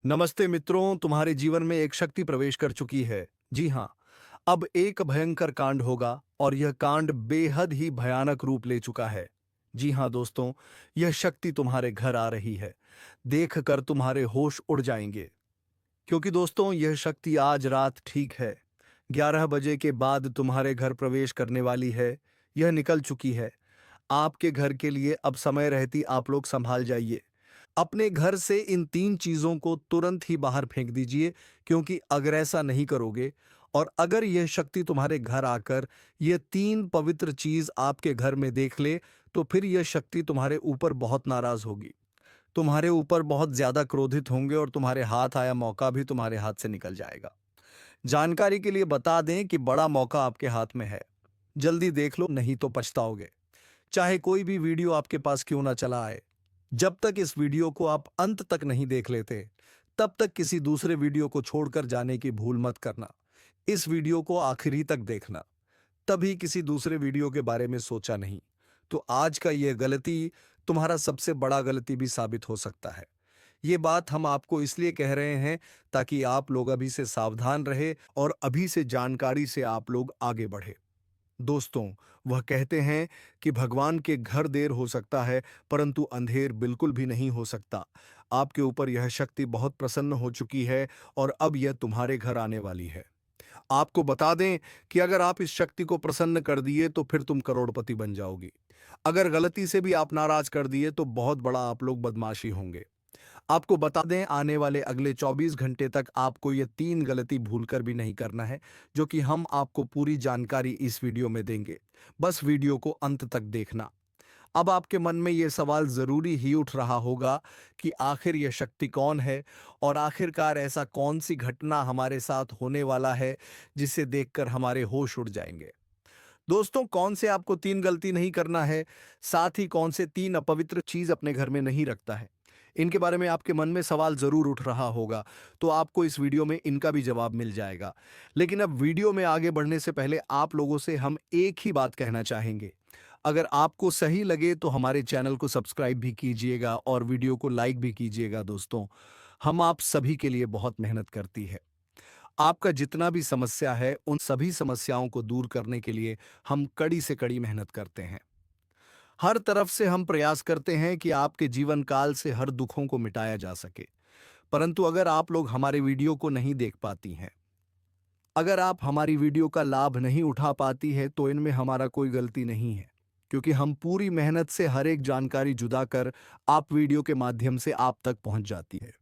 नमस्ते मित्रों, तुम्हारे जीवन में एक शक्ति प्रवेश कर चुकी है। जी हाँ, अब एक भयंकर कांड होगा और यह कांड बेहद ही भयानक रूप ले चुका है। जी हाँ दोस्तों, यह शक्ति तुम्हारे घर आ रही है। देखकर तुम्हारे होश उड़ जाएंगे। क्योंकि दोस्तों, यह शक्ति आज रात ठीक है 11 बजे के बाद तुम्हारे घर प्रवेश करने वाली है। यह निकल चुकी है। आपके घर के लिए अब समय रहती आप लोग संभाल जाइए। अपने घर से इन 3 चीज़ों को तुरंत ही बाहर फेंक दीजिए, क्योंकि अगर ऐसा नहीं करोगे और अगर यह शक्ति तुम्हारे घर आकर ये 3 पवित्र चीज़ आपके घर में देख ले, तो फिर यह शक्ति तुम्हारे ऊपर बहुत नाराज़ होगी। तुम्हारे ऊपर बहुत ज़्यादा क्रोधित होंगे और तुम्हारे हाथ आया मौका भी तुम्हारे हाथ से निकल जाएगा। जानकारी के लिए बता दें कि बड़ा मौका आपके हाथ में है। जल्दी देख लो, नहीं तो पछताओगे। चाहे कोई भी वीडियो आपके पास क्यों ना चला आए, जब तक इस वीडियो को आप अंत तक नहीं देख लेते, तब तक किसी दूसरे वीडियो को छोड़कर जाने की भूल मत करना। इस वीडियो को आखिरी तक देखना, तभी किसी दूसरे वीडियो के बारे में सोचा नहीं। तो आज का यह गलती तुम्हारा सबसे बड़ा गलती भी साबित हो सकता है। ये बात हम आपको इसलिए कह रहे हैं ताकि आप लोग अभी से सावधान रहे और अभी से जानकारी से आप लोग आगे बढ़े। दोस्तों, वह कहते हैं कि भगवान के घर देर हो सकता है, परंतु अंधेर बिल्कुल भी नहीं हो सकता। आपके ऊपर यह शक्ति बहुत प्रसन्न हो चुकी है और अब यह तुम्हारे घर आने वाली है। आपको बता दें कि अगर आप इस शक्ति को प्रसन्न कर दिए तो फिर तुम करोड़पति बन जाओगी। अगर गलती से भी आप नाराज कर दिए तो बहुत बड़ा आप लोग बदमाशी होंगे। आपको बता दें, आने वाले अगले 24 घंटे तक आपको ये 3 गलती भूलकर भी नहीं करना है, जो कि हम आपको पूरी जानकारी इस वीडियो में देंगे। बस वीडियो को अंत तक देखना। अब आपके मन में ये सवाल ज़रूरी ही उठ रहा होगा कि आखिर यह शक्ति कौन है और आखिरकार ऐसा कौन सी घटना हमारे साथ होने वाला है जिसे देखकर हमारे होश उड़ जाएंगे। दोस्तों, कौन से आपको 3 गलती नहीं करना है, साथ ही कौन से 3 अपवित्र चीज़ अपने घर में नहीं रखता है। इनके बारे में आपके मन में सवाल ज़रूर उठ रहा होगा, तो आपको इस वीडियो में इनका भी जवाब मिल जाएगा। लेकिन अब वीडियो में आगे बढ़ने से पहले आप लोगों से हम एक ही बात कहना चाहेंगे। अगर आपको सही लगे तो हमारे चैनल को सब्सक्राइब भी कीजिएगा और वीडियो को लाइक भी कीजिएगा दोस्तों। हम आप सभी के लिए बहुत मेहनत करती है। आपका जितना भी समस्या है, उन सभी समस्याओं को दूर करने के लिए हम कड़ी से कड़ी मेहनत करते हैं। हर तरफ से हम प्रयास करते हैं कि आपके जीवन काल से हर दुखों को मिटाया जा सके। परंतु अगर आप लोग हमारे वीडियो को नहीं देख पाती हैं, अगर आप हमारी वीडियो का लाभ नहीं उठा पाती है, तो इनमें हमारा कोई गलती नहीं है, क्योंकि हम पूरी मेहनत से हर एक जानकारी जुदा कर आप वीडियो के माध्यम से आप तक पहुंच जाती है।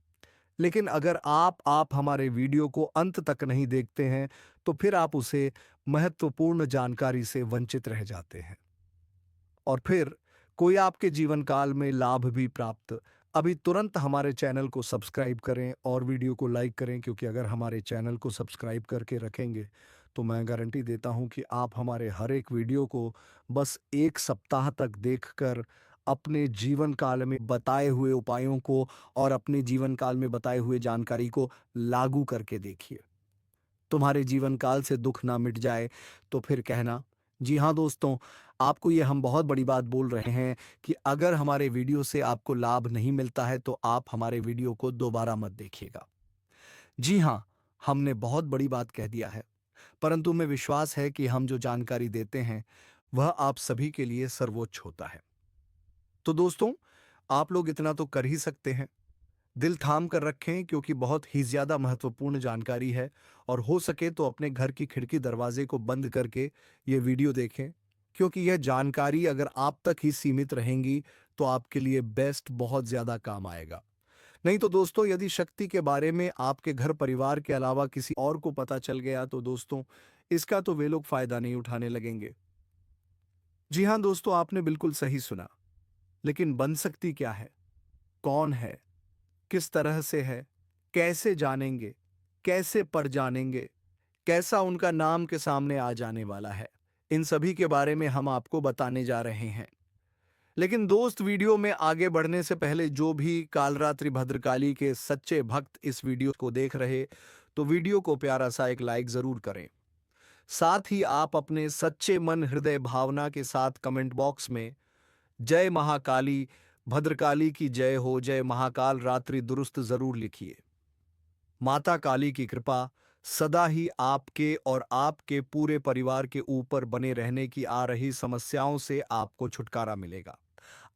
लेकिन अगर आप हमारे वीडियो को अंत तक नहीं देखते हैं, तो फिर आप उसे महत्वपूर्ण जानकारी से वंचित रह जाते हैं और फिर कोई आपके जीवन काल में लाभ भी प्राप्त। अभी तुरंत हमारे चैनल को सब्सक्राइब करें और वीडियो को लाइक करें, क्योंकि अगर हमारे चैनल को सब्सक्राइब करके रखेंगे तो मैं गारंटी देता हूं कि आप हमारे हर एक वीडियो को बस 1 सप्ताह तक देखकर अपने जीवन काल में बताए हुए उपायों को और अपने जीवन काल में बताए हुए जानकारी को लागू करके देखिए। तुम्हारे जीवन काल से दुख ना मिट जाए तो फिर कहना। जी हाँ दोस्तों, आपको ये हम बहुत बड़ी बात बोल रहे हैं कि अगर हमारे वीडियो से आपको लाभ नहीं मिलता है तो आप हमारे वीडियो को दोबारा मत देखिएगा। जी हाँ, हमने बहुत बड़ी बात कह दिया है, परंतु हमें विश्वास है कि हम जो जानकारी देते हैं वह आप सभी के लिए सर्वोच्च होता है। तो दोस्तों, आप लोग इतना तो कर ही सकते हैं। दिल थाम कर रखें, क्योंकि बहुत ही ज्यादा महत्वपूर्ण जानकारी है और हो सके तो अपने घर की खिड़की दरवाजे को बंद करके ये वीडियो देखें, क्योंकि यह जानकारी अगर आप तक ही सीमित रहेंगी तो आपके लिए बेस्ट बहुत ज्यादा काम आएगा। नहीं तो दोस्तों, यदि शक्ति के बारे में आपके घर परिवार के अलावा किसी और को पता चल गया तो दोस्तों, इसका तो वे लोग फायदा नहीं उठाने लगेंगे। जी हाँ दोस्तों, आपने बिल्कुल सही सुना। लेकिन बन सकती क्या है, कौन है, किस तरह से है, कैसे जानेंगे, कैसे पर जानेंगे, कैसा उनका नाम के सामने आ जाने वाला है, इन सभी के बारे में हम आपको बताने जा रहे हैं। लेकिन दोस्त, वीडियो में आगे बढ़ने से पहले जो भी कालरात्रि भद्रकाली के सच्चे भक्त इस वीडियो को देख रहे, तो वीडियो को प्यारा सा एक लाइक जरूर करें। साथ ही आप अपने सच्चे मन हृदय भावना के साथ कमेंट बॉक्स में जय महाकाली, भद्रकाली की जय हो, जय महाकाल रात्रि दुरुस्त जरूर लिखिए। माता काली की कृपा सदा ही आपके और आपके पूरे परिवार के ऊपर बने रहने की आ रही समस्याओं से आपको छुटकारा मिलेगा।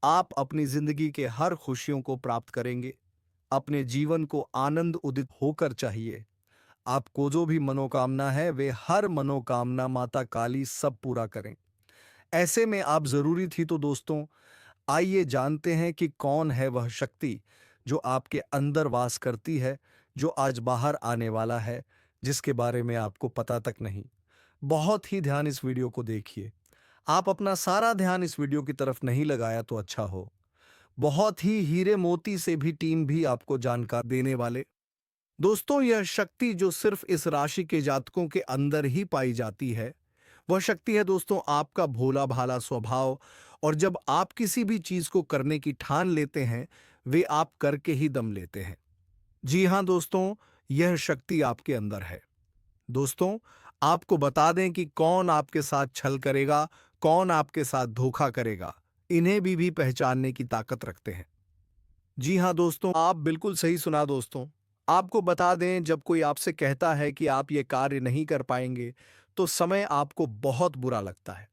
आप अपनी जिंदगी के हर खुशियों को प्राप्त करेंगे। अपने जीवन को आनंद उदित होकर चाहिए। आपको जो भी मनोकामना है वे हर मनोकामना माता काली सब पूरा करें। ऐसे में आप जरूरी थी तो दोस्तों, आइए जानते हैं कि कौन है वह शक्ति जो आपके अंदर वास करती है, जो आज बाहर आने वाला है, जिसके बारे में आपको पता तक नहीं। बहुत ही ध्यान इस वीडियो को देखिए। आप अपना सारा ध्यान इस वीडियो की तरफ नहीं लगाया तो अच्छा हो। बहुत ही हीरे मोती से भी टीम भी आपको जानकार देने वाले। दोस्तों, यह शक्ति जो सिर्फ इस राशि के जातकों के अंदर ही पाई जाती है, वह शक्ति है दोस्तों आपका भोला भाला स्वभाव। और जब आप किसी भी चीज को करने की ठान लेते हैं, वे आप करके ही दम लेते हैं। जी हां दोस्तों, यह शक्ति आपके अंदर है। दोस्तों, आपको बता दें कि कौन आपके साथ छल करेगा, कौन आपके साथ धोखा करेगा, इन्हें भी पहचानने की ताकत रखते हैं। जी हां दोस्तों, आप बिल्कुल सही सुना दोस्तों। आपको बता दें, जब कोई आपसे कहता है कि आप ये कार्य नहीं कर पाएंगे, तो समय आपको बहुत बुरा लगता है,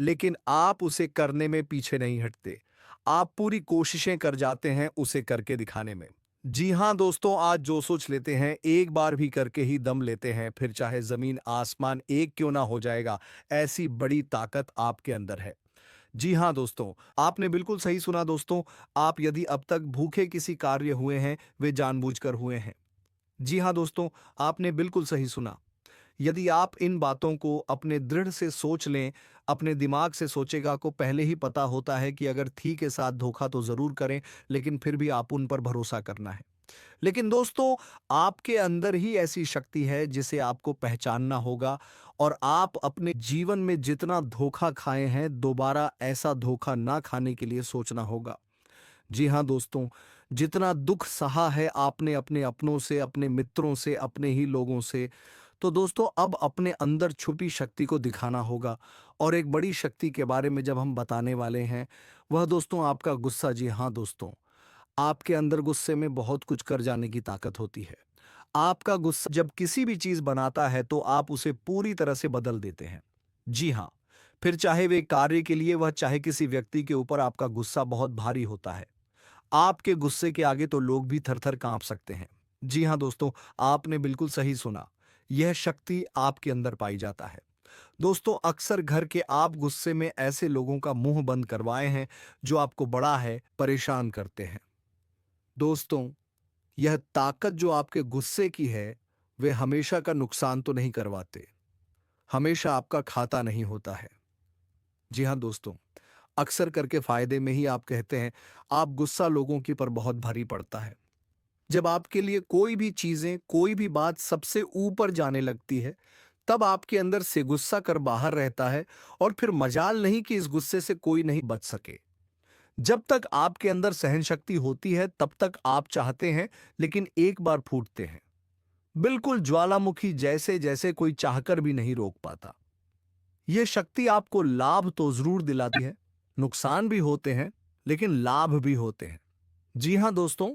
लेकिन आप उसे करने में पीछे नहीं हटते। आप पूरी कोशिशें कर जाते हैं उसे करके दिखाने में। जी हां दोस्तों, आज जो सोच लेते हैं एक बार भी करके ही दम लेते हैं, फिर चाहे जमीन आसमान एक क्यों ना हो जाएगा, ऐसी बड़ी ताकत आपके अंदर है। जी हाँ दोस्तों, आपने बिल्कुल सही सुना दोस्तों। आप यदि अब तक भूखे किसी कार्य हुए हैं, वे जानबूझकर हुए हैं। जी हाँ दोस्तों, आपने बिल्कुल सही सुना। यदि आप इन बातों को अपने दृढ़ से सोच लें, अपने दिमाग से सोचेगा को पहले ही पता होता है कि अगर थी के साथ धोखा तो जरूर करें, लेकिन फिर भी आप उन पर भरोसा करना है। लेकिन दोस्तों, आपके अंदर ही ऐसी शक्ति है जिसे आपको पहचानना होगा। और आप अपने जीवन में जितना धोखा खाए हैं, दोबारा ऐसा धोखा ना खाने के लिए सोचना होगा। जी हाँ दोस्तों, जितना दुख सहा है आपने अपने अपनों से, अपने मित्रों से, अपने ही लोगों से, तो दोस्तों अब अपने अंदर छुपी शक्ति को दिखाना होगा। और एक बड़ी शक्ति के बारे में जब हम बताने वाले हैं, वह दोस्तों आपका गुस्सा। जी हाँ दोस्तों, आपके अंदर गुस्से में बहुत कुछ कर जाने की ताकत होती है। आपका गुस्सा जब किसी भी चीज बनाता है तो आप उसे पूरी तरह से बदल देते हैं। जी हाँ, फिर चाहे वे कार्य के लिए, वह चाहे किसी व्यक्ति के ऊपर, आपका गुस्सा बहुत भारी होता है। आपके गुस्से के आगे तो लोग भी थर-थर कांप सकते हैं। जी हाँ दोस्तों, आपने बिल्कुल सही सुना। यह शक्ति आपके अंदर पाई जाता है। दोस्तों, अक्सर घर के आप गुस्से में ऐसे लोगों का मुंह बंद करवाए हैं जो आपको बड़ा है परेशान करते हैं। दोस्तों, यह ताकत जो आपके गुस्से की है, वे हमेशा का नुकसान तो नहीं करवाते, हमेशा आपका खाता नहीं होता है। जी हाँ दोस्तों, अक्सर करके फायदे में ही आप कहते हैं, आप गुस्सा लोगों की पर बहुत भारी पड़ता है। जब आपके लिए कोई भी चीजें, कोई भी बात सबसे ऊपर जाने लगती है, तब आपके अंदर से गुस्सा कर बाहर रहता है। और फिर मजाल नहीं कि इस गुस्से से कोई नहीं बच सके। जब तक आपके अंदर सहन शक्ति होती है, तब तक आप चाहते हैं, लेकिन एक बार फूटते हैं। बिल्कुल ज्वालामुखी जैसे, जैसे कोई चाहकर भी नहीं रोक पाता। यह शक्ति आपको लाभ तो जरूर दिलाती है, नुकसान भी होते हैं, लेकिन लाभ भी होते हैं। जी हां दोस्तों,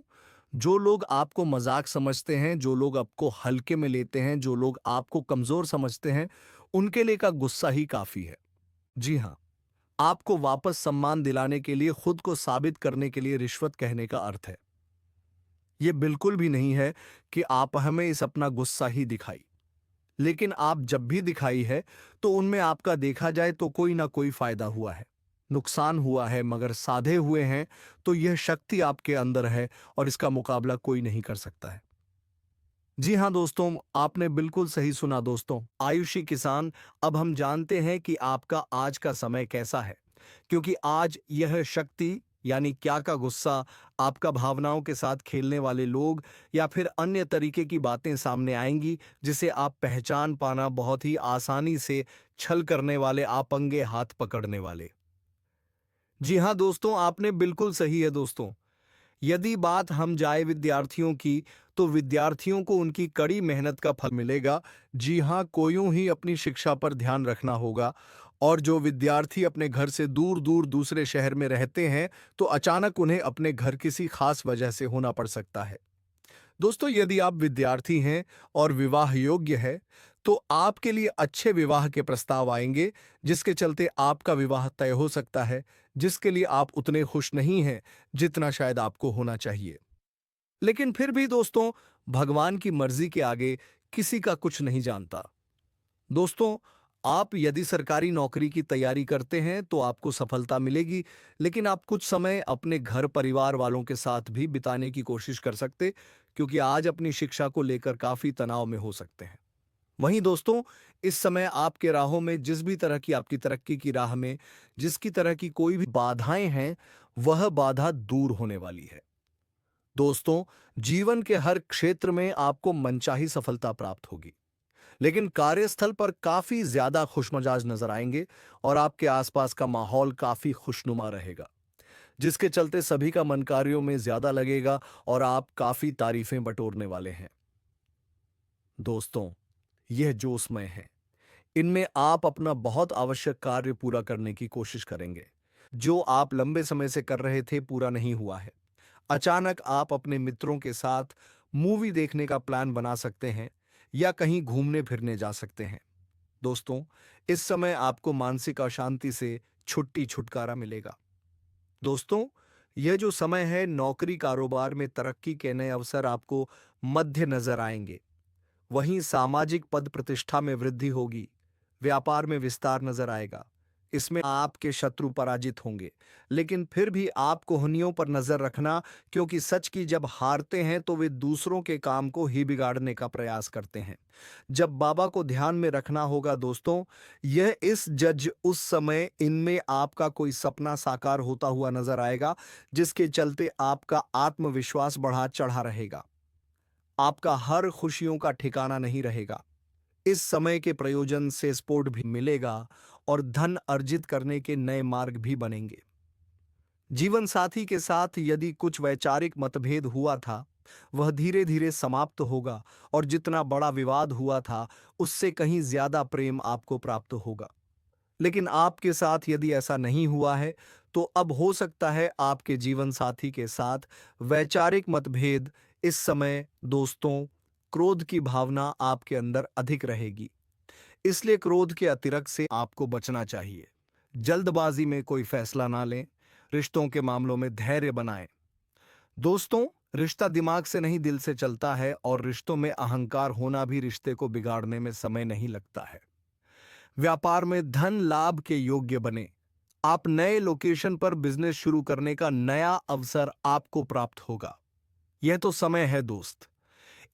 जो लोग आपको मजाक समझते हैं, जो लोग आपको हल्के में लेते हैं, जो लोग आपको कमजोर समझते हैं, उनके लिए का गुस्सा ही काफी है। जी हां, आपको वापस सम्मान दिलाने के लिए, खुद को साबित करने के लिए रिश्वत कहने का अर्थ है। यह बिल्कुल भी नहीं है कि आप हमें इस अपना गुस्सा ही दिखाई, लेकिन आप जब भी दिखाई है तो उनमें आपका देखा जाए तो कोई ना कोई फायदा हुआ है, नुकसान हुआ है, मगर साधे हुए हैं। तो यह शक्ति आपके अंदर है और इसका मुकाबला कोई नहीं कर सकता है। जी हां दोस्तों, आपने बिल्कुल सही सुना दोस्तों। आयुषी किसान, अब हम जानते हैं कि आपका आज का समय कैसा है, क्योंकि आज यह शक्ति यानी क्या का गुस्सा, आपका भावनाओं के साथ खेलने वाले लोग या फिर अन्य तरीके की बातें सामने आएंगी, जिसे आप पहचान पाना बहुत ही आसानी से, छल करने वाले, आपंगे हाथ पकड़ने वाले। जी हां दोस्तों, आपने बिल्कुल सही है दोस्तों। यदि बात हम जाए विद्यार्थियों की, तो विद्यार्थियों को उनकी कड़ी मेहनत का फल मिलेगा। जी हाँ, को यूं ही अपनी शिक्षा पर ध्यान रखना होगा। और जो विद्यार्थी अपने घर से दूर दूर दूसरे शहर में रहते हैं, तो अचानक उन्हें अपने घर किसी खास वजह से होना पड़ सकता है। दोस्तों, यदि आप विद्यार्थी हैं और विवाह योग्य है, तो आपके लिए अच्छे विवाह के प्रस्ताव आएंगे, जिसके चलते आपका विवाह तय हो सकता है, जिसके लिए आप उतने खुश नहीं हैं जितना शायद आपको होना चाहिए। लेकिन फिर भी दोस्तों, भगवान की मर्जी के आगे किसी का कुछ नहीं जानता। दोस्तों, आप यदि सरकारी नौकरी की तैयारी करते हैं तो आपको सफलता मिलेगी, लेकिन आप कुछ समय अपने घर परिवार वालों के साथ भी बिताने की कोशिश कर सकते, क्योंकि आज अपनी शिक्षा को लेकर काफी तनाव में हो सकते हैं। वहीं दोस्तों, इस समय आपके राहों में जिस भी तरह की आपकी तरक्की की राह में जिसकी तरह की कोई भी बाधाएं हैं, वह बाधा दूर होने वाली है। दोस्तों, जीवन के हर क्षेत्र में आपको मनचाही सफलता प्राप्त होगी, लेकिन कार्यस्थल पर काफी ज्यादा खुशमिजाज नजर आएंगे और आपके आसपास का माहौल काफी खुशनुमा रहेगा, जिसके चलते सभी का मन कार्यों में ज्यादा लगेगा और आप काफी तारीफें बटोरने वाले हैं। दोस्तों, यह जो समय है, इनमें आप अपना बहुत आवश्यक कार्य पूरा करने की कोशिश करेंगे। जो आप लंबे समय से कर रहे थे, पूरा नहीं हुआ है। अचानक आप अपने मित्रों के साथ मूवी देखने का प्लान बना सकते हैं या कहीं घूमने फिरने जा सकते हैं। दोस्तों, इस समय आपको मानसिक अशांति से छुटकारा मिलेगा। दोस्तों, यह जो समय है, नौकरी कारोबार में तरक्की के नए अवसर आपको मध्य नजर आएंगे। वहीं सामाजिक पद प्रतिष्ठा में वृद्धि होगी, व्यापार में विस्तार नजर आएगा। इसमें आपके शत्रु पराजित होंगे, लेकिन फिर भी आप कोहनियों पर नजर रखना, क्योंकि सच की जब हारते हैं तो वे दूसरों के काम को ही बिगाड़ने का प्रयास करते हैं। जब बाबा को ध्यान में रखना होगा दोस्तों, यह इस जज उस समय इनमें आपका कोई सपना साकार होता हुआ नजर आएगा, जिसके चलते आपका आत्मविश्वास बढ़ा चढ़ा रहेगा। आपका हर खुशियों का ठिकाना नहीं रहेगा। इस समय के प्रयोजन से सपोर्ट भी मिलेगा और धन अर्जित करने के नए मार्ग भी बनेंगे। जीवन साथी के साथ यदि कुछ वैचारिक मतभेद हुआ था, वह धीरे धीरे समाप्त होगा और जितना बड़ा विवाद हुआ था, उससे कहीं ज्यादा प्रेम आपको प्राप्त होगा। लेकिन आपके साथ यदि ऐसा नहीं हुआ है, तो अब हो सकता है आपके जीवन साथी के साथ वैचारिक मतभेद। इस समय दोस्तों, क्रोध की भावना आपके अंदर अधिक रहेगी, इसलिए क्रोध के अतिरेक से आपको बचना चाहिए। जल्दबाजी में कोई फैसला ना लें, रिश्तों के मामलों में धैर्य बनाएं। दोस्तों, रिश्ता दिमाग से नहीं, दिल से चलता है, और रिश्तों में अहंकार होना भी रिश्ते को बिगाड़ने में समय नहीं लगता है। व्यापार में धन लाभ के योग्य बने। आप नए लोकेशन पर बिजनेस शुरू करने का नया अवसर आपको प्राप्त होगा। यह तो समय है दोस्त।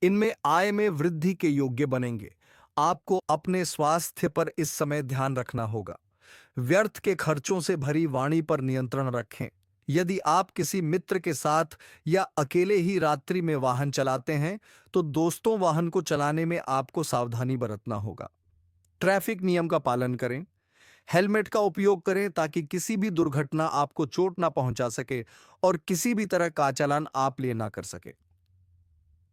इनमें आय में वृद्धि के योग्य बनेंगे। आपको अपने स्वास्थ्य पर इस समय ध्यान रखना होगा। व्यर्थ के खर्चों से भरी वाणी पर नियंत्रण रखें। यदि आप किसी मित्र के साथ या अकेले ही रात्रि में वाहन चलाते हैं, तो दोस्तों, वाहन को चलाने में आपको सावधानी बरतना होगा। ट्रैफिक नियम का पालन करें। हेलमेट का उपयोग करें ताकि किसी भी दुर्घटना आपको चोट ना पहुंचा सके और किसी भी तरह का चालान आप ले ना कर सके।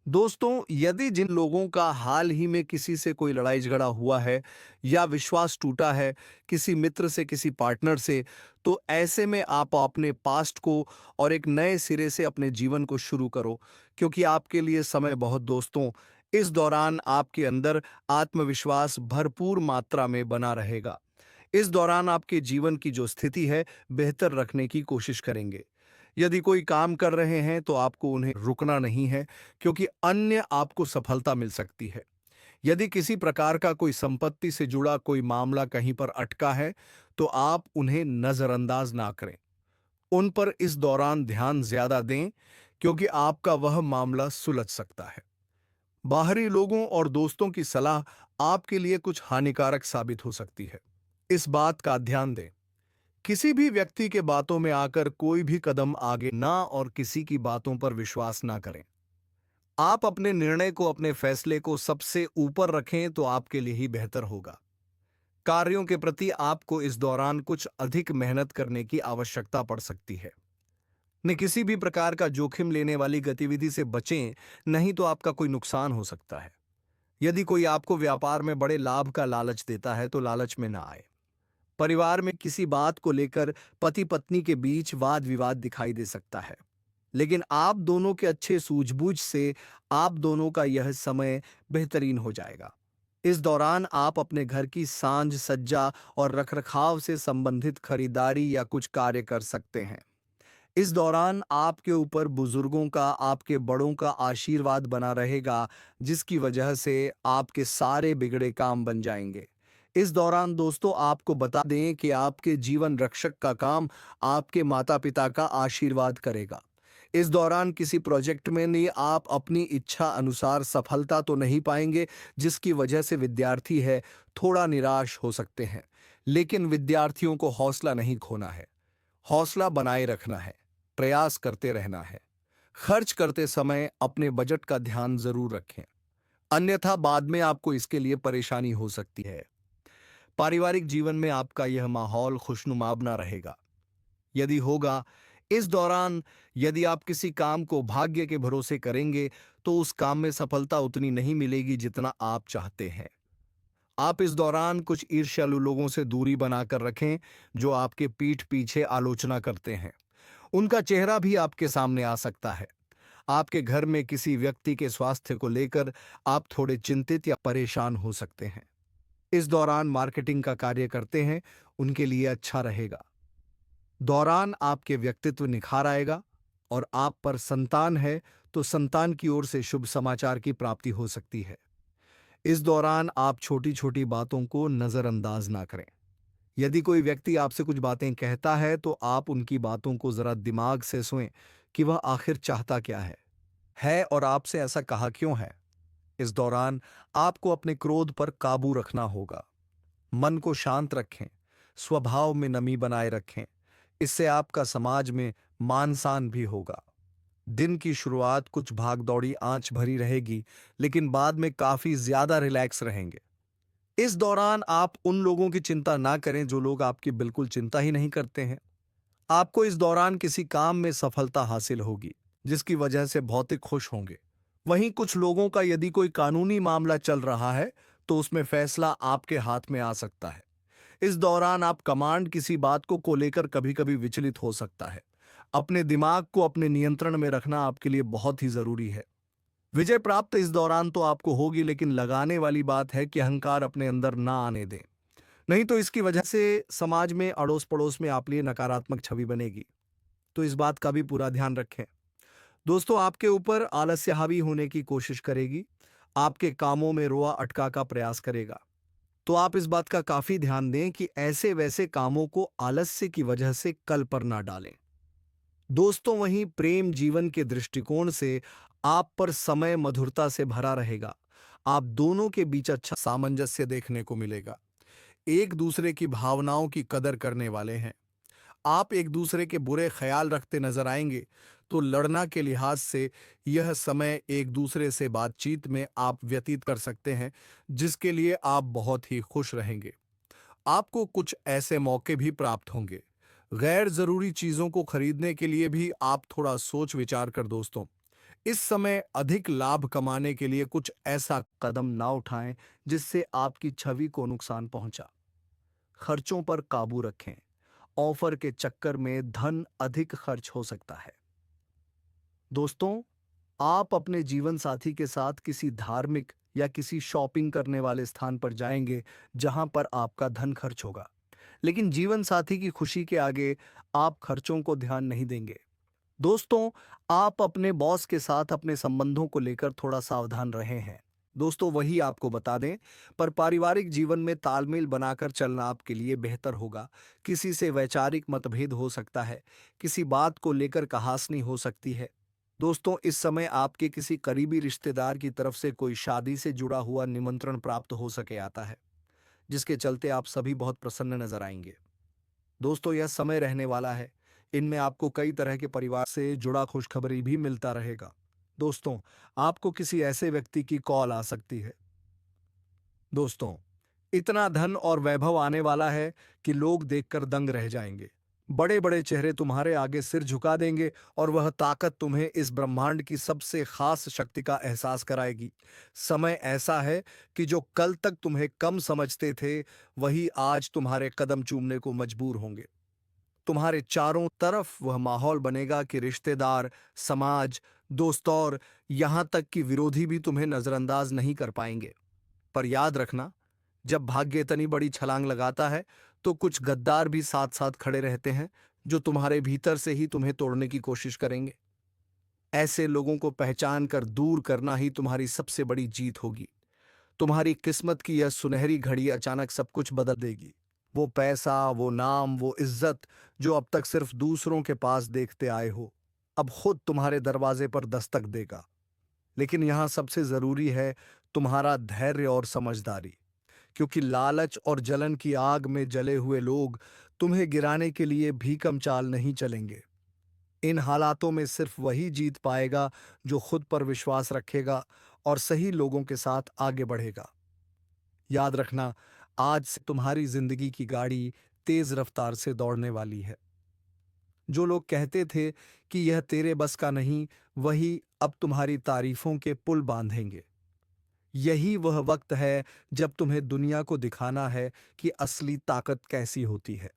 दोस्तों, यदि जिन लोगों का हाल ही में किसी से कोई लड़ाई झगड़ा हुआ है या विश्वास टूटा है, किसी मित्र से, किसी पार्टनर से, तो ऐसे में आप अपने पास्ट को और एक नए सिरे से अपने जीवन को शुरू करो, क्योंकि आपके लिए समय बहुत दोस्तों, इस दौरान आपके अंदर आत्मविश्वास भरपूर मात्रा में बना रहेगा। इस दौरान आपके जीवन की जो स्थिति है, बेहतर रखने की कोशिश करेंगे। यदि कोई काम कर रहे हैं तो आपको उन्हें रुकना नहीं है, क्योंकि अन्य आपको सफलता मिल सकती है। यदि किसी प्रकार का कोई संपत्ति से जुड़ा कोई मामला कहीं पर अटका है, तो आप उन्हें नजरअंदाज ना करें। उन पर इस दौरान ध्यान ज्यादा दें, क्योंकि आपका वह मामला सुलझ सकता है। बाहरी लोगों और दोस्तों की सलाह आपके लिए कुछ हानिकारक साबित हो सकती है। इस बात का ध्यान दें। किसी भी व्यक्ति के बातों में आकर कोई भी कदम आगे ना और किसी की बातों पर विश्वास ना करें। आप अपने निर्णय को, अपने फैसले को सबसे ऊपर रखें तो आपके लिए ही बेहतर होगा। कार्यों के प्रति आपको इस दौरान कुछ अधिक मेहनत करने की आवश्यकता पड़ सकती है। न किसी भी प्रकार का जोखिम लेने वाली गतिविधि से बचें, नहीं तो आपका कोई नुकसान हो सकता है। यदि कोई आपको व्यापार में बड़े लाभ का लालच देता है, तो लालच में ना आए। परिवार में किसी बात को लेकर पति पत्नी के बीच वाद विवाद दिखाई दे सकता है, लेकिन आप दोनों के अच्छे सूझबूझ से आप दोनों का यह समय बेहतरीन हो जाएगा। इस दौरान आप अपने घर की सांज सज्जा और रखरखाव से संबंधित खरीदारी या कुछ कार्य कर सकते हैं। इस दौरान आपके ऊपर बुजुर्गों का, आपके बड़ों का आशीर्वाद बना रहेगा, जिसकी वजह से आपके सारे बिगड़े काम बन जाएंगे। इस दौरान दोस्तों आपको बता दें कि आपके जीवन रक्षक का काम आपके माता-पिता का आशीर्वाद करेगा। इस दौरान किसी प्रोजेक्ट में नहीं आप अपनी इच्छा अनुसार सफलता तो नहीं पाएंगे, जिसकी वजह से विद्यार्थी है थोड़ा निराश हो सकते हैं। लेकिन विद्यार्थियों को हौसला नहीं खोना है, हौसला बनाए रखना है, प्रयास करते रहना है। खर्च करते समय अपने बजट का ध्यान जरूर रखें, अन्यथा बाद में आपको इसके लिए परेशानी हो सकती है। पारिवारिक जीवन में आपका यह माहौल खुशनुमा बना रहेगा। यदि होगा, इस दौरान यदि आप किसी काम को भाग्य के भरोसे करेंगे तो उस काम में सफलता उतनी नहीं मिलेगी जितना आप चाहते हैं। आप इस दौरान कुछ ईर्ष्यालु लोगों से दूरी बनाकर रखें जो आपके पीठ पीछे आलोचना करते हैं। उनका चेहरा भी आपके सामने आ सकता है। आपके घर में किसी व्यक्ति के स्वास्थ्य को लेकर आप थोड़े चिंतित या परेशान हो सकते हैं। इस दौरान मार्केटिंग का कार्य करते हैं, उनके लिए अच्छा रहेगा। दौरान आपके व्यक्तित्व निखार आएगा और आप पर संतान है तो संतान की ओर से शुभ समाचार की प्राप्ति हो सकती है। इस दौरान आप छोटी छोटी बातों को नजरअंदाज ना करें। यदि कोई व्यक्ति आपसे कुछ बातें कहता है तो आप उनकी बातों को जरा दिमाग से सुनें कि वह आखिर चाहता क्या है और आपसे ऐसा कहा क्यों है। इस दौरान आपको अपने क्रोध पर काबू रखना होगा। मन को शांत रखें, स्वभाव में नमी बनाए रखें। इससे आपका समाज में मान सम्मान भी होगा। दिन की शुरुआत कुछ भागदौड़ी आंच भरी रहेगी, लेकिन बाद में काफी ज्यादा रिलैक्स रहेंगे। इस दौरान आप उन लोगों की चिंता ना करें जो लोग आपकी बिल्कुल चिंता ही नहीं करते हैं। आपको इस दौरान किसी काम में सफलता हासिल होगी, जिसकी वजह से भौतिक खुश होंगे। वहीं कुछ लोगों का यदि कोई कानूनी मामला चल रहा है तो उसमें फैसला आपके हाथ में आ सकता है। इस दौरान आप कमांड किसी बात को लेकर कभी कभी विचलित हो सकता है। अपने दिमाग को अपने नियंत्रण में रखना आपके लिए बहुत ही जरूरी है। विजय प्राप्त इस दौरान तो आपको होगी, लेकिन लगाने वाली बात है कि अहंकार अपने अंदर ना आने दें, नहीं तो इसकी वजह से समाज में अड़ोस पड़ोस में आप लिए नकारात्मक छवि बनेगी। तो इस बात का भी पूरा ध्यान रखें। दोस्तों आपके ऊपर आलस्य हावी होने की कोशिश करेगी, आपके कामों में रोआ अटका का प्रयास करेगा। तो आप इस बात का काफी ध्यान दें कि ऐसे वैसे कामों को आलस्य की वजह से कल पर ना डालें। दोस्तों वहीं प्रेम जीवन के दृष्टिकोण से आप पर समय मधुरता से भरा रहेगा। आप दोनों के बीच अच्छा सामंजस्य देखने को मिलेगा। एक दूसरे की भावनाओं की कदर करने वाले हैं। आप एक दूसरे के बुरे ख्याल रखते नजर आएंगे तो लड़ना के लिहाज से यह समय एक दूसरे से बातचीत में आप व्यतीत कर सकते हैं, जिसके लिए आप बहुत ही खुश रहेंगे। आपको कुछ ऐसे मौके भी प्राप्त होंगे। गैर जरूरी चीजों को खरीदने के लिए भी आप थोड़ा सोच विचार कर दोस्तों। इस समय अधिक लाभ कमाने के लिए कुछ ऐसा कदम ना उठाएं जिससे आपकी छवि को नुकसान पहुंचा। खर्चों पर काबू रखें। ऑफर के चक्कर में धन अधिक खर्च हो सकता है। दोस्तों आप अपने जीवन साथी के साथ किसी धार्मिक या किसी शॉपिंग करने वाले स्थान पर जाएंगे जहां पर आपका धन खर्च होगा, लेकिन जीवन साथी की खुशी के आगे आप खर्चों को ध्यान नहीं देंगे। दोस्तों आप अपने बॉस के साथ अपने संबंधों को लेकर थोड़ा सावधान रहे हैं। दोस्तों वही आपको बता दें, पर पारिवारिक जीवन में तालमेल बनाकर चलना आपके लिए बेहतर होगा। किसी से वैचारिक मतभेद हो सकता है, किसी बात को लेकर कहासुनी हो सकती है। दोस्तों इस समय आपके किसी करीबी रिश्तेदार की तरफ से कोई शादी से जुड़ा हुआ निमंत्रण प्राप्त हो सके आता है, जिसके चलते आप सभी बहुत प्रसन्न नजर आएंगे। दोस्तों यह समय रहने वाला है, इनमें आपको कई तरह के परिवार से जुड़ा खुशखबरी भी मिलता रहेगा। दोस्तों आपको किसी ऐसे व्यक्ति की कॉल आ सकती है। दोस्तों इतना धन और वैभव आने वाला है कि लोग देखकर दंग रह जाएंगे। बड़े बड़े चेहरे तुम्हारे आगे सिर झुका देंगे और वह ताकत तुम्हें इस ब्रह्मांड की सबसे खास शक्ति का एहसास कराएगी। समय ऐसा है कि जो कल तक तुम्हें कम समझते थे वही आज तुम्हारे कदम चूमने को मजबूर होंगे। तुम्हारे चारों तरफ वह माहौल बनेगा कि रिश्तेदार, समाज, दोस्त और यहां तक कि विरोधी भी तुम्हें नजरअंदाज नहीं कर पाएंगे। पर याद रखना, जब भाग्य इतनी बड़ी छलांग लगाता है तो कुछ गद्दार भी साथ साथ खड़े रहते हैं, जो तुम्हारे भीतर से ही तुम्हें तोड़ने की कोशिश करेंगे। ऐसे लोगों को पहचान कर दूर करना ही तुम्हारी सबसे बड़ी जीत होगी। तुम्हारी किस्मत की यह सुनहरी घड़ी अचानक सब कुछ बदल देगी। वो पैसा, वो नाम, वो इज्जत जो अब तक सिर्फ दूसरों के पास देखते आए हो, अब खुद तुम्हारे दरवाजे पर दस्तक देगा। लेकिन यहां सबसे जरूरी है तुम्हारा धैर्य और समझदारी, क्योंकि लालच और जलन की आग में जले हुए लोग तुम्हें गिराने के लिए भीकम चाल नहीं चलेंगे। इन हालातों में सिर्फ वही जीत पाएगा जो खुद पर विश्वास रखेगा और सही लोगों के साथ आगे बढ़ेगा। याद रखना, आज से तुम्हारी जिंदगी की गाड़ी तेज रफ्तार से दौड़ने वाली है। जो लोग कहते थे कि यह तेरे बस का नहीं, वही अब तुम्हारी तारीफों के पुल बांधेंगे। यही वह वक्त है जब तुम्हें दुनिया को दिखाना है कि असली ताकत कैसी होती है।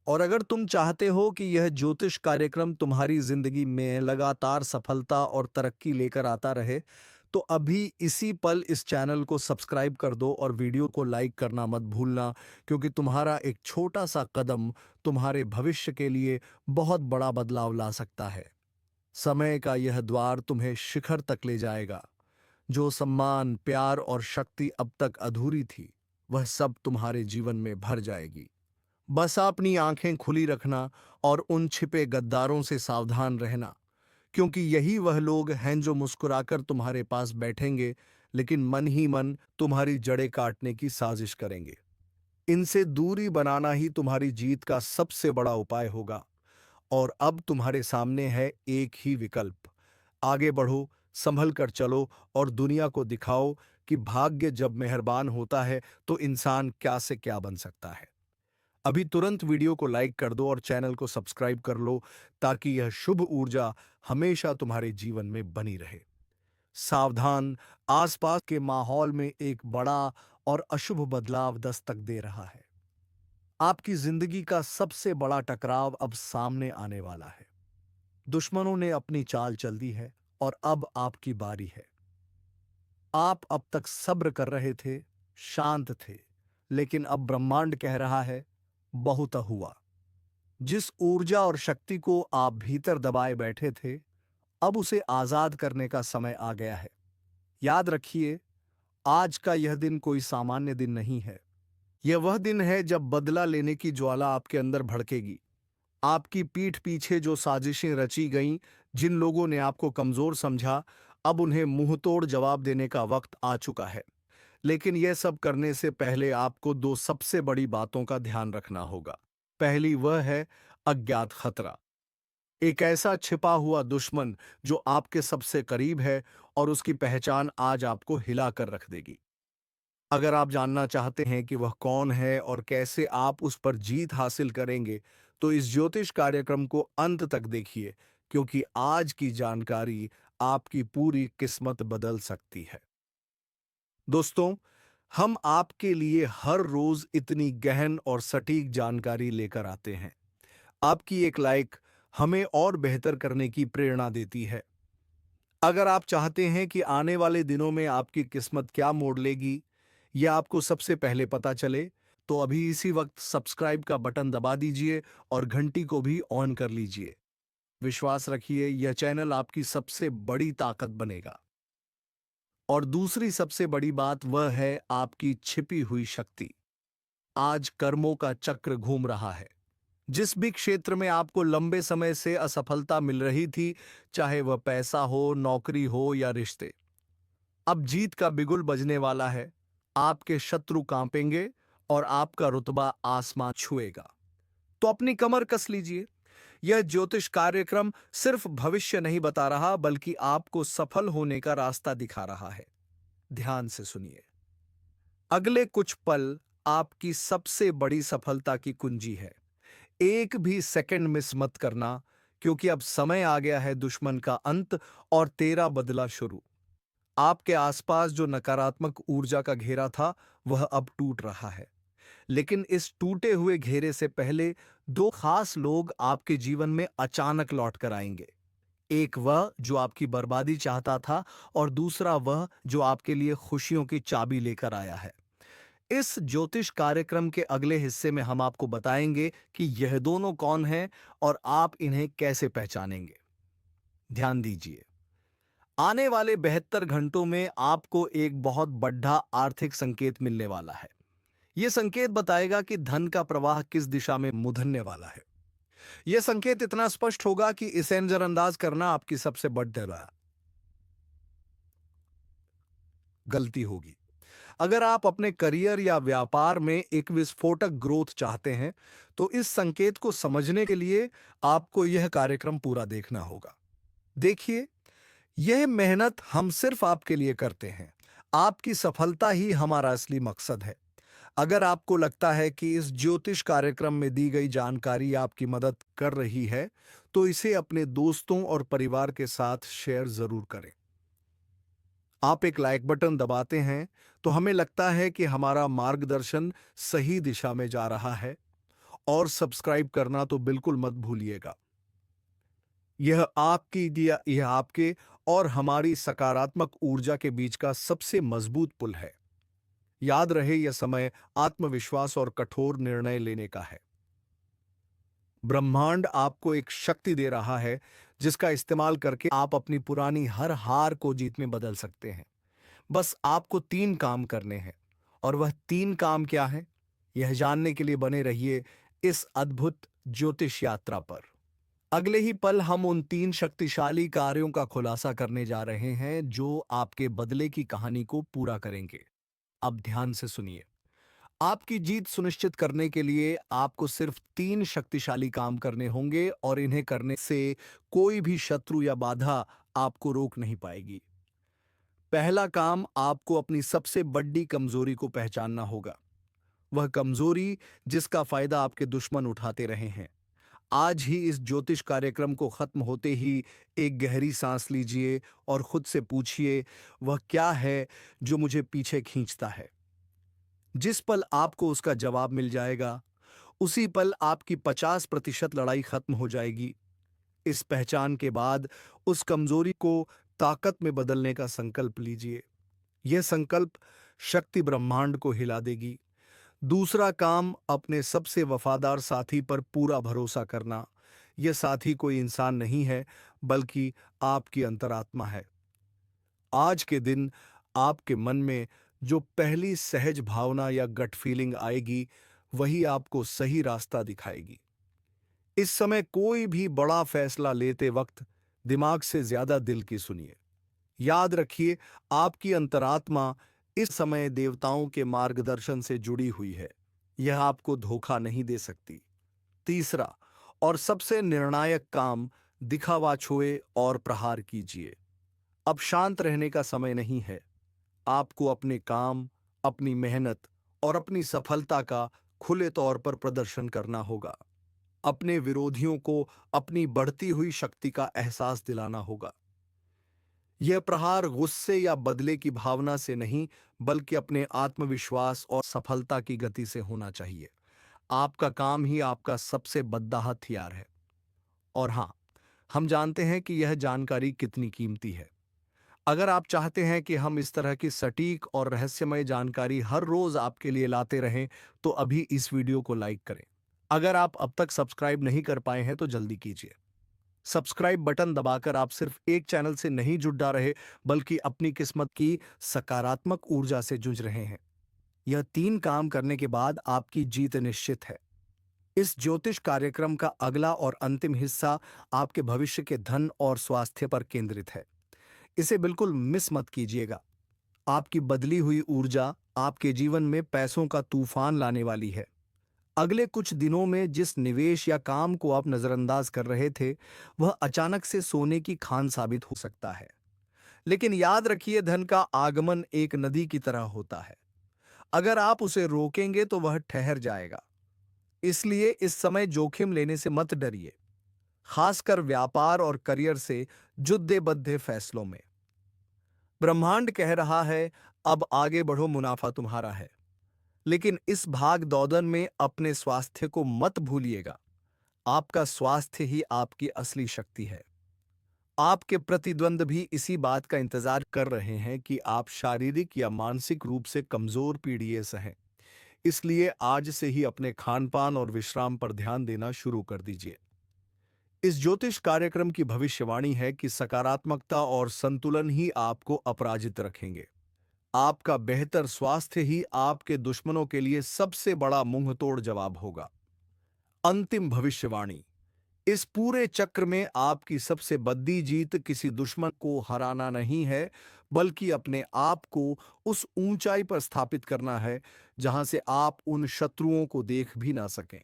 और अगर तुम चाहते हो कि यह ज्योतिष कार्यक्रम तुम्हारी जिंदगी में लगातार सफलता और तरक्की लेकर आता रहे, तो अभी इसी पल इस चैनल को सब्सक्राइब कर दो और वीडियो को लाइक करना मत भूलना, क्योंकि तुम्हारा एक छोटा सा कदम तुम्हारे भविष्य के लिए बहुत बड़ा बदलाव ला सकता है। समय का यह द्वार तुम्हें शिखर तक ले जाएगा। जो सम्मान, प्यार और शक्ति अब तक अधूरी थी, वह सब तुम्हारे जीवन में भर जाएगी। बस अपनी आंखें खुली रखना और उन छिपे गद्दारों से सावधान रहना, क्योंकि यही वह लोग हैं जो मुस्कुराकर तुम्हारे पास बैठेंगे, लेकिन मन ही मन तुम्हारी जड़ें काटने की साजिश करेंगे। इनसे दूरी बनाना ही तुम्हारी जीत का सबसे बड़ा उपाय होगा। और अब तुम्हारे सामने है एक ही विकल्प। आगे बढ़ो, संभल कर चलो और दुनिया को दिखाओ कि भाग्य जब मेहरबान होता है तो इंसान क्या से क्या बन सकता है। अभी तुरंत वीडियो को लाइक कर दो और चैनल को सब्सक्राइब कर लो, ताकि यह शुभ ऊर्जा हमेशा तुम्हारे जीवन में बनी रहे। सावधान, आसपास के माहौल में एक बड़ा और अशुभ बदलाव दस्तक दे रहा है। आपकी जिंदगी का सबसे बड़ा टकराव अब सामने आने वाला है। दुश्मनों ने अपनी चाल चल दी है और अब आपकी बारी है। आप अब तक सब्र कर रहे थे, शांत थे, लेकिन अब ब्रह्मांड कह रहा है, बहुत हुआ। जिस ऊर्जा और शक्ति को आप भीतर दबाए बैठे थे, अब उसे आजाद करने का समय आ गया है। याद रखिए, आज का यह दिन कोई सामान्य दिन नहीं है। यह वह दिन है जब बदला लेने की ज्वाला आपके अंदर भड़केगी। आपकी पीठ पीछे जो साजिशें रची गईं, जिन लोगों ने आपको कमजोर समझा, अब उन्हें मुंहतोड़ जवाब देने का वक्त आ चुका है। लेकिन यह सब करने से पहले आपको दो सबसे बड़ी बातों का ध्यान रखना होगा। पहली वह है अज्ञात खतरा। एक ऐसा छिपा हुआ दुश्मन जो आपके सबसे करीब है और उसकी पहचान आज आपको हिला कर रख देगी। अगर आप जानना चाहते हैं कि वह कौन है और कैसे आप उस पर जीत हासिल करेंगे, तो इस ज्योतिष कार्यक्रम को अंत तक देखिए, क्योंकि आज की जानकारी आपकी पूरी किस्मत बदल सकती है। दोस्तों, हम आपके लिए हर रोज इतनी गहन और सटीक जानकारी लेकर आते हैं। आपकी एक लाइक हमें और बेहतर करने की प्रेरणा देती है। अगर आप चाहते हैं कि आने वाले दिनों में आपकी किस्मत क्या मोड़ लेगी, यह आपको सबसे पहले पता चले, तो अभी इसी वक्त सब्सक्राइब का बटन दबा दीजिए और घंटी को भी ऑन कर लीजिए। विश्वास रखिए, यह चैनल आपकी सबसे बड़ी ताकत बनेगा। और दूसरी सबसे बड़ी बात वह है आपकी छिपी हुई शक्ति। आज कर्मों का चक्र घूम रहा है। जिस भी क्षेत्र में आपको लंबे समय से असफलता मिल रही थी, चाहे वह पैसा हो, नौकरी हो या रिश्ते, अब जीत का बिगुल बजने वाला है। आपके शत्रु कांपेंगे और आपका रुतबा आसमान छुएगा। तो अपनी कमर कस लीजिए। यह ज्योतिष कार्यक्रम सिर्फ भविष्य नहीं बता रहा, बल्कि आपको सफल होने का रास्ता दिखा रहा है। ध्यान से सुनिए। अगले कुछ पल आपकी सबसे बड़ी सफलता की कुंजी है। एक भी सेकंड मिस मत करना, क्योंकि अब समय आ गया है दुश्मन का अंत और तेरा बदला शुरू। आपके आसपास जो नकारात्मक ऊर्जा का घेरा था, वह अब टूट रहा है। लेकिन इस टूटे हुए घेरे से पहले दो खास लोग आपके जीवन में अचानक लौट कर आएंगे। एक वह जो आपकी बर्बादी चाहता था और दूसरा वह जो आपके लिए खुशियों की चाबी लेकर आया है। इस ज्योतिष कार्यक्रम के अगले हिस्से में हम आपको बताएंगे कि यह दोनों कौन हैं और आप इन्हें कैसे पहचानेंगे। ध्यान दीजिए, आने वाले 72 घंटों में आपको एक बहुत बड़ा आर्थिक संकेत मिलने वाला है। यह संकेत बताएगा कि धन का प्रवाह किस दिशा में मुधरने वाला है। यह संकेत इतना स्पष्ट होगा कि इसे नजरअंदाज करना आपकी सबसे बड़ी गलती होगी। अगर आप अपने करियर या व्यापार में एक विस्फोटक ग्रोथ चाहते हैं, तो इस संकेत को समझने के लिए आपको यह कार्यक्रम पूरा देखना होगा। देखिए, यह मेहनत हम सिर्फ आपके लिए करते हैं। आपकी सफलता ही हमारा असली मकसद है। अगर आपको लगता है कि इस ज्योतिष कार्यक्रम में दी गई जानकारी आपकी मदद कर रही है, तो इसे अपने दोस्तों और परिवार के साथ शेयर जरूर करें। आप एक लाइक बटन दबाते हैं तो हमें लगता है कि हमारा मार्गदर्शन सही दिशा में जा रहा है, और सब्सक्राइब करना तो बिल्कुल मत भूलिएगा। यह आपके और हमारी सकारात्मक ऊर्जा के बीच का सबसे मजबूत पुल है। याद रहे, यह समय आत्मविश्वास और कठोर निर्णय लेने का है। ब्रह्मांड आपको एक शक्ति दे रहा है जिसका इस्तेमाल करके आप अपनी पुरानी हर हार को जीत में बदल सकते हैं। बस आपको 3 काम करने हैं, और वह 3 काम क्या हैं, यह जानने के लिए बने रहिए इस अद्भुत ज्योतिष यात्रा पर। अगले ही पल हम उन 3 शक्तिशाली कार्यों का खुलासा करने जा रहे हैं जो आपके बदले की कहानी को पूरा करेंगे। अब ध्यान से सुनिए। आपकी जीत सुनिश्चित करने के लिए आपको सिर्फ 3 शक्तिशाली काम करने होंगे, और इन्हें करने से कोई भी शत्रु या बाधा आपको रोक नहीं पाएगी। पहला काम, आपको अपनी सबसे बड़ी कमजोरी को पहचानना होगा। वह कमजोरी जिसका फायदा आपके दुश्मन उठाते रहे हैं। आज ही इस ज्योतिष कार्यक्रम को खत्म होते ही एक गहरी सांस लीजिए और खुद से पूछिए, वह क्या है जो मुझे पीछे खींचता है। जिस पल आपको उसका जवाब मिल जाएगा, उसी पल आपकी 50% लड़ाई खत्म हो जाएगी। इस पहचान के बाद उस कमजोरी को ताकत में बदलने का संकल्प लीजिए। यह संकल्प शक्ति ब्रह्मांड को हिला देगी। दूसरा काम, अपने सबसे वफादार साथी पर पूरा भरोसा करना। यह साथी कोई इंसान नहीं है, बल्कि आपकी अंतरात्मा है। आज के दिन आपके मन में जो पहली सहज भावना या गट फीलिंग आएगी, वही आपको सही रास्ता दिखाएगी। इस समय कोई भी बड़ा फैसला लेते वक्त दिमाग से ज्यादा दिल की सुनिए। याद रखिए, आपकी अंतरात्मा इस समय देवताओं के मार्गदर्शन से जुड़ी हुई है। यह आपको धोखा नहीं दे सकती। तीसरा और सबसे निर्णायक काम, दिखावा छोड़े और प्रहार कीजिए। अब शांत रहने का समय नहीं है। आपको अपने काम, अपनी मेहनत और अपनी सफलता का खुले तौर पर प्रदर्शन करना होगा। अपने विरोधियों को अपनी बढ़ती हुई शक्ति का एहसास दिलाना होगा। यह प्रहार गुस्से या बदले की भावना से नहीं, बल्कि अपने आत्मविश्वास और सफलता की गति से होना चाहिए। आपका काम ही आपका सबसे बड़ा हथियार है। और हां, हम जानते हैं कि यह जानकारी कितनी कीमती है। अगर आप चाहते हैं कि हम इस तरह की सटीक और रहस्यमय जानकारी हर रोज आपके लिए लाते रहें, तो अभी इस वीडियो को लाइक करें। अगर आप अब तक सब्सक्राइब नहीं कर पाए हैं तो जल्दी कीजिए। सब्सक्राइब बटन दबाकर आप सिर्फ एक चैनल से नहीं जुड़ा रहे, बल्कि अपनी किस्मत की सकारात्मक ऊर्जा से जुझ रहे हैं। यह 3 काम करने के बाद आपकी जीत निश्चित है। इस ज्योतिष कार्यक्रम का अगला और अंतिम हिस्सा आपके भविष्य के धन और स्वास्थ्य पर केंद्रित है। इसे बिल्कुल मिस मत कीजिएगा। आपकी बदली हुई ऊर्जा आपके जीवन में पैसों का तूफान लाने वाली है। अगले कुछ दिनों में जिस निवेश या काम को आप नजरअंदाज कर रहे थे, वह अचानक से सोने की खान साबित हो सकता है। लेकिन याद रखिए, धन का आगमन एक नदी की तरह होता है। अगर आप उसे रोकेंगे तो वह ठहर जाएगा। इसलिए इस समय जोखिम लेने से मत डरिए, खासकर व्यापार और करियर से जुड़े बद्धे फैसलों में। ब्रह्मांड कह रहा है, अब आगे बढ़ो, मुनाफा तुम्हारा है। लेकिन इस भाग दौड़न में अपने स्वास्थ्य को मत भूलिएगा। आपका स्वास्थ्य ही आपकी असली शक्ति है। आपके प्रतिद्वंद भी इसी बात का इंतजार कर रहे हैं कि आप शारीरिक या मानसिक रूप से कमजोर पीढ़िए से हैं। इसलिए आज से ही अपने खान-पान और विश्राम पर ध्यान देना शुरू कर दीजिए। इस ज्योतिष कार्यक्रम की भविष्यवाणी है कि सकारात्मकता और संतुलन ही आपको अपराजित रखेंगे। आपका बेहतर स्वास्थ्य ही आपके दुश्मनों के लिए सबसे बड़ा मुंहतोड़ जवाब होगा। अंतिम भविष्यवाणी। इस पूरे चक्र में आपकी सबसे बड़ी जीत किसी दुश्मन को हराना नहीं है, बल्कि अपने आप को उस ऊंचाई पर स्थापित करना है जहां से आप उन शत्रुओं को देख भी ना सकें।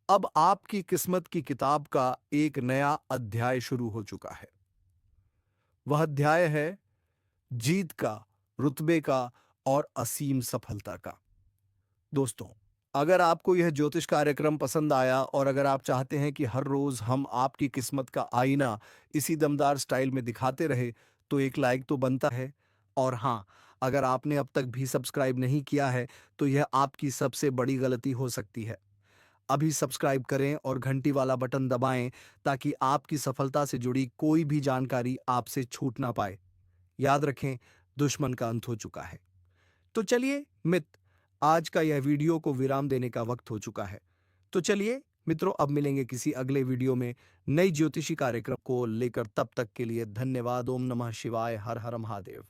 अब आपकी किस्मत की किताब का एक नया अध्याय शुरू हो चुका है। वह अध्याय है जीत का, रुतबे का और असीम सफलता का। दोस्तों, अगर आपको यह ज्योतिष कार्यक्रम पसंद आया और अगर आप चाहते हैं कि हर रोज हम आपकी किस्मत का आईना इसी दमदार स्टाइल में दिखाते रहे, तो एक लाइक तो बनता है। और हाँ, अगर आपने अब तक भी सब्सक्राइब नहीं किया है, तो यह आपकी सबसे बड़ी गलती हो सकती है। अभी सब्सक्राइब करें और घंटी वाला बटन दबाएं ताकि आपकी सफलता से जुड़ी कोई भी जानकारी आपसे छूट ना पाए। याद रखें, दुश्मन का अंत हो चुका है। तो चलिए मित्र, आज का यह वीडियो को विराम देने का वक्त हो चुका है। तो चलिए मित्रों, अब मिलेंगे किसी अगले वीडियो में नई ज्योतिषी कार्यक्रम को लेकर। तब तक के लिए धन्यवाद। ओम नमः शिवाय। हर हर महादेव।